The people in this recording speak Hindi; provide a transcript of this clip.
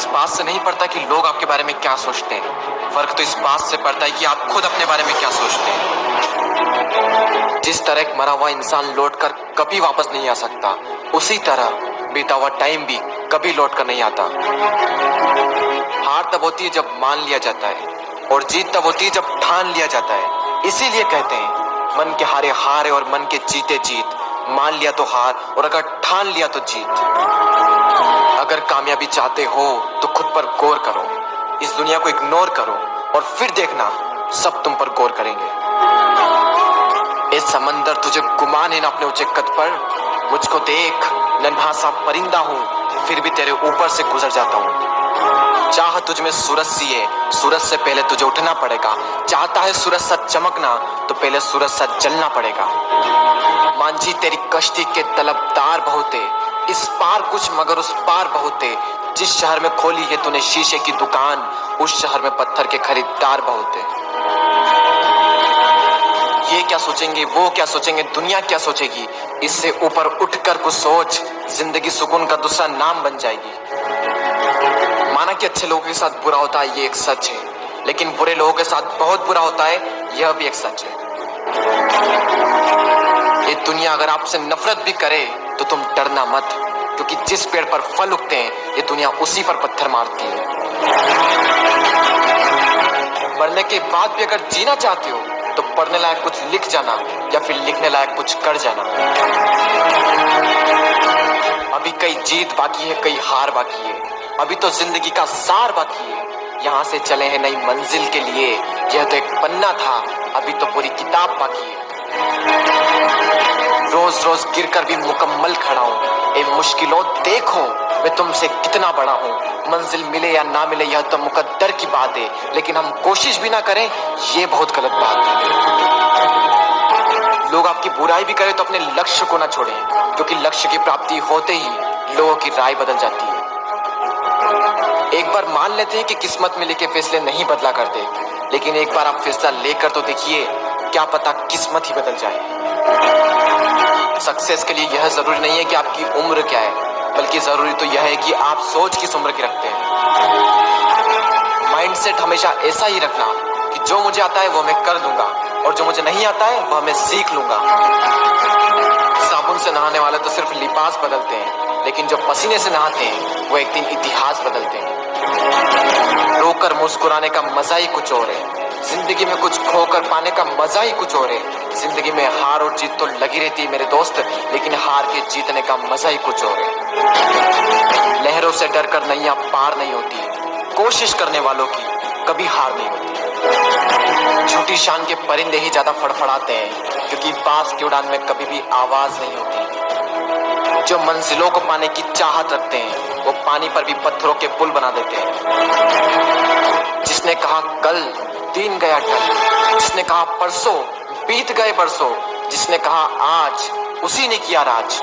इस बात से नहीं पड़ता कि लोग आपके बारे में क्या सोचते हैं, फर्क तो इस बात से पड़ता है कि आप खुद अपने बारे में क्या सोचते हैं। जिस तरह एक मरा हुआ इंसान लौटकर कभी वापस नहीं आ सकता, उसी तरह बीता हुआ टाइम भी कभी लौट कर नहीं आता। हार तब होती है जब मान लिया जाता है, और जीत तब होती है जब ठान लिया जाता है। इसीलिए कहते हैं मन के हारे हारे और मन के जीते जीत। मान लिया तो हार, और अगर ठान लिया तो जीत। अगर कामयाबी चाहते हो तो खुद पर गौर करो, इस दुनिया को इग्नोर करो, और फिर देखना सब तुम पर गौर करेंगे। इस समंदर तुझे गुमान है ना अपने ऊंचे कद पर। मुझको देख, नन्हा सा परिंदा हूँ, फिर भी तेरे ऊपर से गुजर जाता हूँ। चाह तुझ में सूरज सी है, सूरज से पहले तुझे उठना पड़ेगा। चाहता है सूरज सा चमकना, तो पहले सूरज सा जलना पड़ेगा। मांझी तेरी कश्ती के तलबदार बहुत है, इस पार कुछ मगर उस पार बहुत है। जिस शहर में खोली है तूने शीशे की दुकान, उस शहर में पत्थर के खरीदार बहुत है। ये क्या सोचेंगे, वो क्या सोचेंगे, दुनिया क्या सोचेगी, इससे ऊपर उठकर कुछ सोच। जिंदगी सुकून का दूसरा नाम बन जाएगी। माना कि अच्छे लोगों के साथ बुरा होता है, ये एक सच है, लेकिन बुरे लोगों के साथ बहुत बुरा होता है, यह भी एक सच है। ये दुनिया अगर आपसे नफरत भी करे तो तुम डरना मत, क्योंकि जिस पेड़ पर फल उगते हैं ये दुनिया उसी पर पत्थर मारती है। मरने के बाद भी अगर जीना चाहते हो तो पढ़ने लायक कुछ लिख जाना, या फिर लिखने लायक कुछ कर जाना। अभी कई जीत बाकी है, कई हार बाकी है, अभी तो जिंदगी का सार बाकी है। यहाँ से चले हैं नई मंजिल के लिए, यह तो एक पन्ना था, अभी तो पूरी किताब बाकी है। रोज रोज गिरकर भी मुकम्मल खड़ा हूँ। ए मुश्किलों देखो मैं तुमसे कितना बड़ा हूँ। मंजिल मिले या ना मिले यह तो मुकद्दर की बात है, लेकिन हम कोशिश भी ना करें ये बहुत गलत बात है। लोग आपकी बुराई भी करें तो अपने लक्ष्य को ना छोड़ें, क्योंकि लक्ष्य की प्राप्ति होते ही लोगों की राय बदल जाती है। एक बार मान लेते हैं कि किस्मत में लिखे फैसले नहीं बदला करते, लेकिन एक बार आप फैसला लेकर तो देखिए, क्या पता किस्मत ही बदल जाए। सक्सेस के लिए यह जरूरी नहीं है कि आपकी उम्र क्या है, बल्कि जरूरी तो यह है कि आप सोच किस उम्र की रखते हैं। माइंडसेट हमेशा ऐसा ही रखना कि जो मुझे आता है वो मैं कर दूंगा, और जो मुझे नहीं आता है वह मैं सीख लूंगा। साबुन से नहाने वाले तो सिर्फ लिबास बदलते हैं, लेकिन जो पसीने से नहाते हैं वो एक दिन इतिहास बदलते हैं। रोकर मुस्कुराने का मजा ही कुछ और है, जिंदगी में कुछ खोकर पाने का मजा ही कुछ और है। जिंदगी में हार और जीत तो लगी रहती है मेरे दोस्त, लेकिन हार के जीतने का मजा ही कुछ और है। लहरों से डरकर नैया पार नहीं होती, कोशिश करने वालों की कभी हार नहीं होती। झूठी शान के परिंदे ही ज्यादा फड़फड़ाते हैं, क्योंकि बांस की उड़ान में कभी भी आवाज नहीं होती। जो मंजिलों को पाने की चाहत रखते हैं वो पानी पर भी पत्थरों के पुल बना देते हैं। जिसने कहा कल दिन गया कल, जिसने कहा परसों बीत गए बरसों, जिसने कहा आज उसी ने किया राज।